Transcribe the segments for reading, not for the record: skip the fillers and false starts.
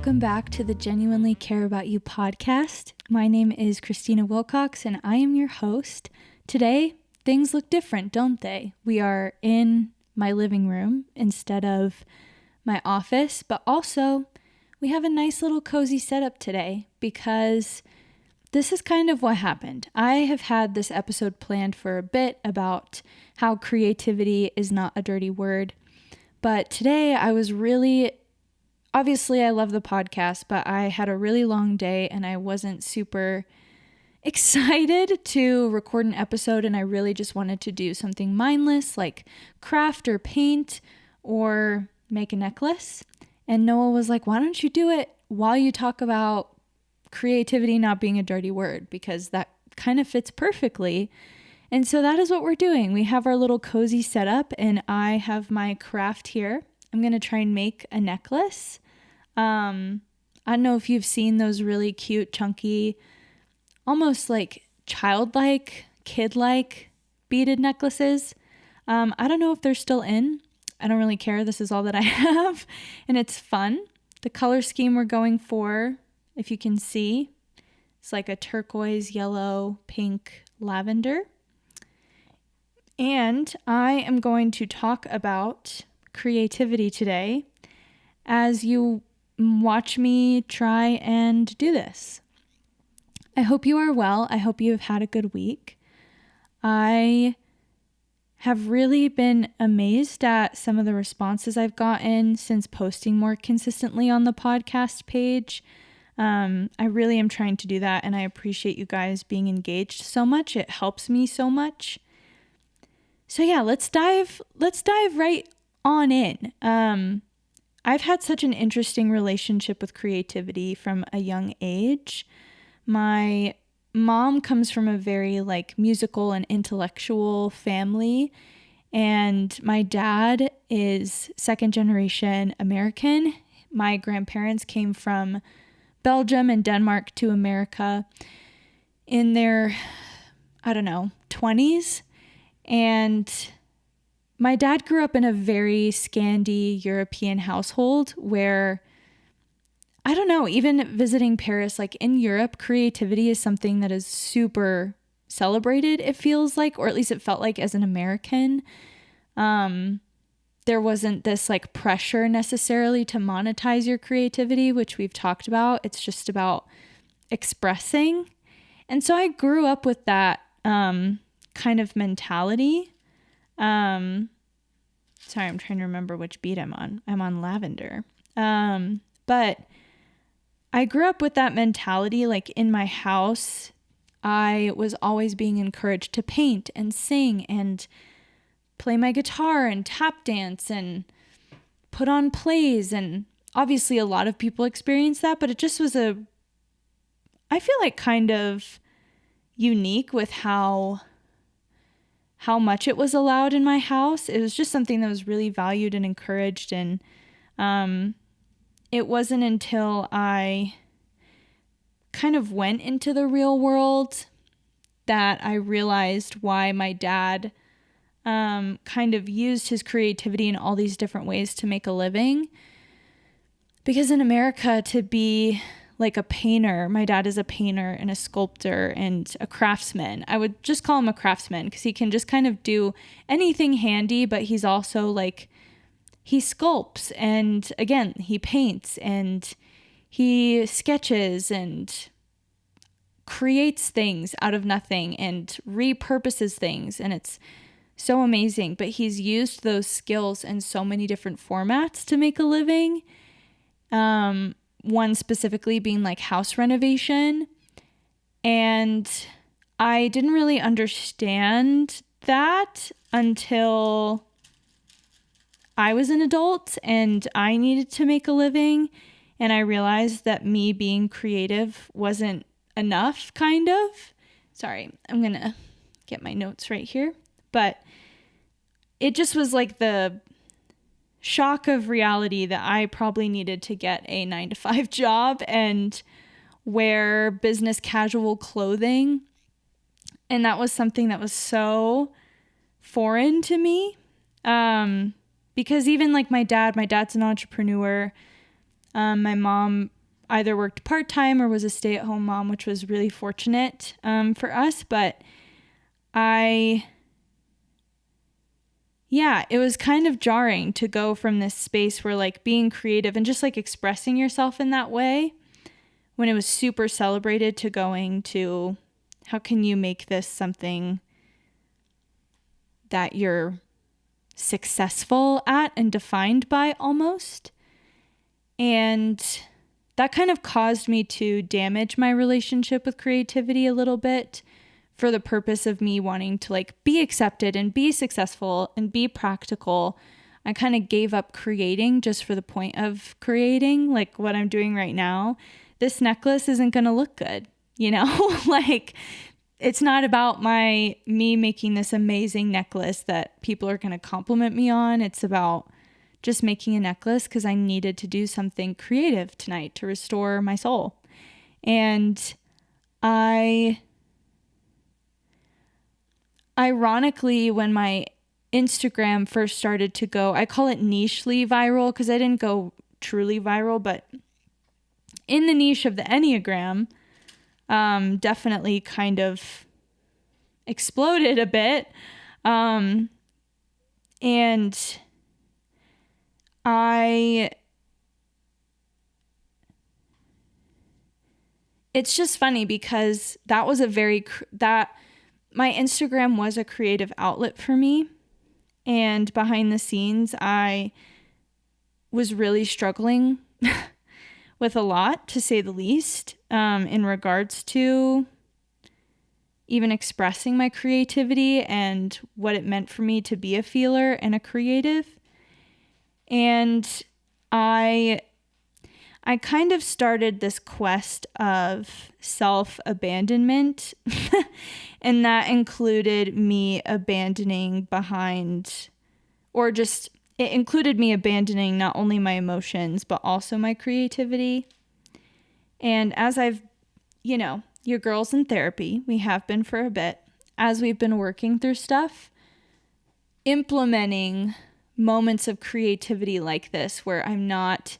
Welcome back to the Genuinely Care About You podcast. My name is Christina Wilcox and I am your host. Today, things look different, don't they? We are in my living room instead of my office, but also we have a nice little cozy setup today because this is kind of what happened. I have had this episode planned for a bit about how creativity is not a dirty word, but today obviously, I love the podcast, but I had a really long day and I wasn't super excited to record an episode, and I really just wanted to do something mindless like craft or paint or make a necklace. And Noah was like, why don't you do it while you talk about creativity not being a dirty word, because that kind of fits perfectly. And so that is what we're doing. We have our little cozy setup and I have my craft here. I'm going to try and make a necklace. I don't know if you've seen those really cute, chunky, almost like childlike, kid-like beaded necklaces. I don't know if they're still in. I don't really care. This is all that I have, and it's fun. The color scheme we're going for, if you can see, it's like a turquoise, yellow, pink, lavender. And I am going to talk about creativity today as you watch me try and do this. I hope you are well. I hope you have had a good week. I have really been amazed at some of the responses I've gotten since posting more consistently on the podcast page. I really am trying to do that, and I appreciate you guys being engaged so much. It helps me so much. So yeah, let's dive right on in. I've had such an interesting relationship with creativity from a young age. My mom comes from a very musical and intellectual family, and my dad is second generation American. My grandparents came from Belgium and Denmark to America in their, 20s. And my dad grew up in a very Scandi European household where, even visiting Paris, in Europe, creativity is something that is super celebrated, it feels like, or at least it felt like as an American. There wasn't this pressure necessarily to monetize your creativity, which we've talked about. It's just about expressing. And so I grew up with that kind of mentality. Sorry, I'm trying to remember which beat I'm on. I'm on lavender. But I grew up with that mentality. In my house, I was always being encouraged to paint and sing and play my guitar and tap dance and put on plays. And obviously a lot of people experience that, but it just was I feel like kind of unique with how much it was allowed in my house. It was just something that was really valued and encouraged. And it wasn't until I kind of went into the real world that I realized why my dad kind of used his creativity in all these different ways to make a living. Because in America, to be a painter, my dad is a painter and a sculptor and a craftsman. I would just call him a craftsman because he can just kind of do anything handy, but he's also he sculpts, and again, he paints and he sketches and creates things out of nothing and repurposes things, and it's so amazing. But he's used those skills in so many different formats to make a living. One specifically being house renovation. And I didn't really understand that until I was an adult and I needed to make a living. And I realized that me being creative wasn't enough, kind of. Sorry, I'm going to get my notes right here. But it just was the shock of reality that I probably needed to get a 9-to-5 job and wear business casual clothing. And that was something that was so foreign to me. Because even my dad's an entrepreneur. My mom either worked part-time or was a stay-at-home mom, which was really fortunate for us. But it was kind of jarring to go from this space where like being creative and just like expressing yourself in that way when it was super celebrated to going to how can you make this something that you're successful at and defined by almost. And that kind of caused me to damage my relationship with creativity a little bit for the purpose of me wanting to like be accepted and be successful and be practical. I kind of gave up creating just for the point of creating, like what I'm doing right now. This necklace isn't going to look good, like it's not about me making this amazing necklace that people are going to compliment me on. It's about just making a necklace because I needed to do something creative tonight to restore my soul. And ironically, when my Instagram first started to go, I call it nichely viral because I didn't go truly viral, but in the niche of the Enneagram, definitely kind of exploded a bit. And it's just funny because that was my Instagram was a creative outlet for me. And behind the scenes, I was really struggling with a lot, to say the least, in regards to even expressing my creativity and what it meant for me to be a feeler and a creative. And I kind of started this quest of self-abandonment, and that included me abandoning it included me abandoning not only my emotions, but also my creativity. And as your girl's in therapy, we have been for a bit, as we've been working through stuff, implementing moments of creativity like this where I'm not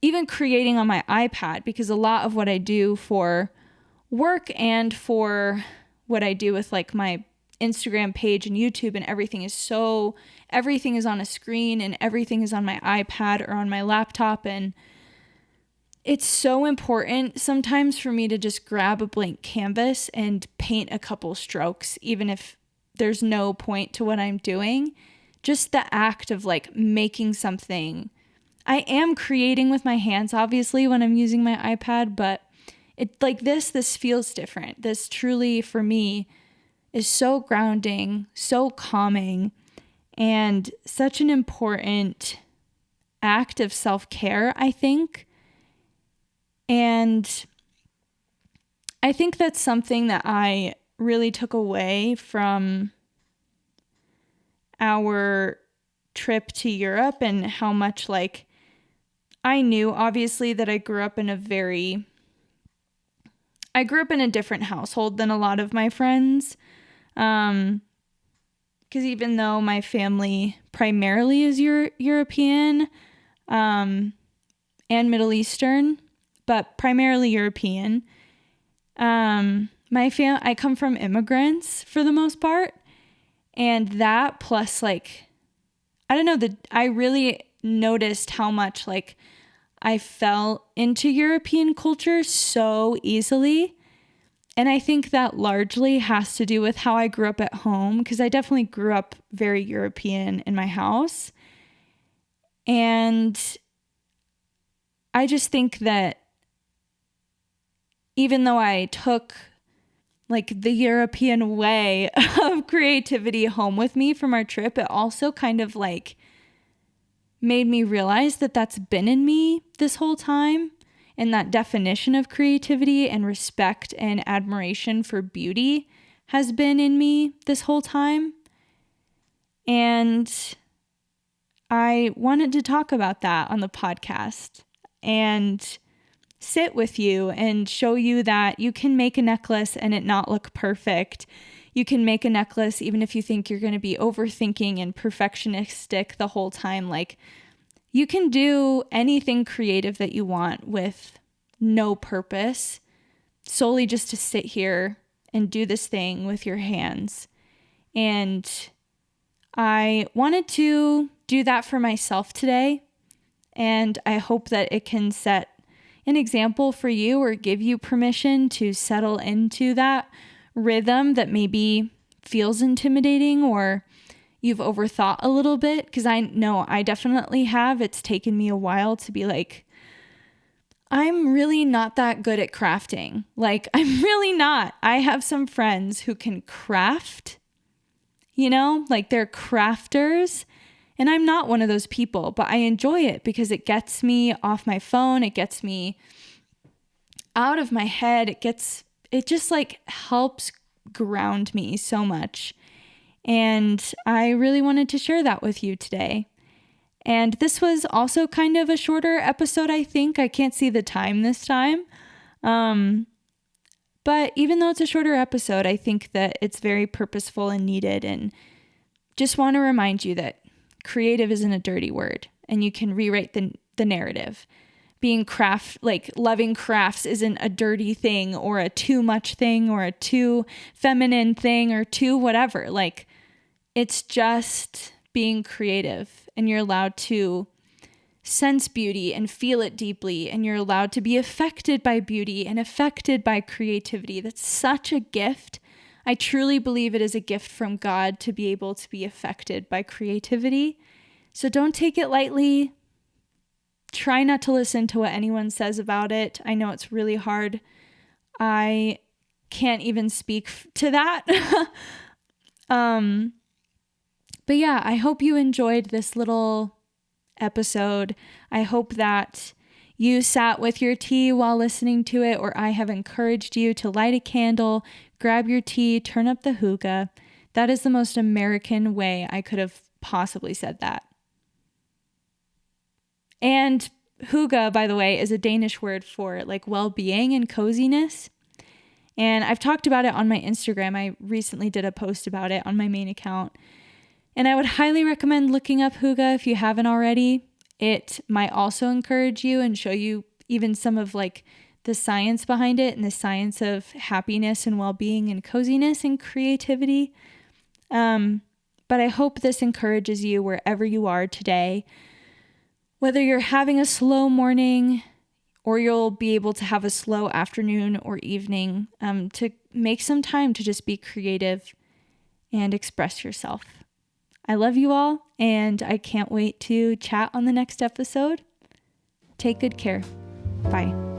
even creating on my iPad, because a lot of what I do for work and for what I do with like my Instagram page and YouTube and everything is on a screen and everything is on my iPad or on my laptop. And it's so important sometimes for me to just grab a blank canvas and paint a couple strokes, even if there's no point to what I'm doing. Just the act of like making something. I am creating with my hands, obviously, when I'm using my iPad, but it like this feels different. This truly, for me, is so grounding, so calming, and such an important act of self-care, I think. And I think that's something that I really took away from our trip to Europe, and how much like I knew obviously that I grew up in a different household than a lot of my friends. Because even though my family primarily is European and Middle Eastern, but primarily European, I come from immigrants for the most part. And that plus like, I don't know, I really noticed how much like I fell into European culture so easily. And I think that largely has to do with how I grew up at home, because I definitely grew up very European in my house. And I just think that even though I took like the European way of creativity home with me from our trip, it also kind of like made me realize that that's been in me this whole time. And that definition of creativity and respect and admiration for beauty has been in me this whole time. And I wanted to talk about that on the podcast and sit with you and show you that you can make a necklace and it not look perfect. You can make a necklace even if you think you're going to be overthinking and perfectionistic the whole time. Like, you can do anything creative that you want with no purpose, solely just to sit here and do this thing with your hands. And I wanted to do that for myself today. And I hope that it can set an example for you or give you permission to settle into that rhythm that maybe feels intimidating or you've overthought a little bit. Because I know I definitely have. It's taken me a while to be like, I'm really not that good at crafting. Like, I'm really not. I have some friends who can craft, like they're crafters. And I'm not one of those people, but I enjoy it because it gets me off my phone. It gets me out of my head. It just like helps ground me so much. And I really wanted to share that with you today. And this was also kind of a shorter episode, I think. I can't see the time this time. But even though it's a shorter episode, I think that it's very purposeful and needed. And just want to remind you that creative isn't a dirty word, and you can rewrite the narrative. Loving crafts isn't a dirty thing or a too much thing or a too feminine thing or too whatever. Like, it's just being creative, and you're allowed to sense beauty and feel it deeply, and you're allowed to be affected by beauty and affected by creativity. That's such a gift. I truly believe it is a gift from God to be able to be affected by creativity. So don't take it lightly. Try not to listen to what anyone says about it. I know it's really hard. I can't even speak to that. But yeah, I hope you enjoyed this little episode. I hope that you sat with your tea while listening to it, or I have encouraged you to light a candle, grab your tea, turn up the hookah. That is the most American way I could have possibly said that. And hygge, by the way, is a Danish word for like well-being and coziness. And I've talked about it on my Instagram. I recently did a post about it on my main account. And I would highly recommend looking up hygge if you haven't already. It might also encourage you and show you even some of like the science behind it and the science of happiness and well-being and coziness and creativity. But I hope this encourages you wherever you are today. Whether you're having a slow morning or you'll be able to have a slow afternoon or evening, to make some time to just be creative and express yourself. I love you all, and I can't wait to chat on the next episode. Take good care. Bye.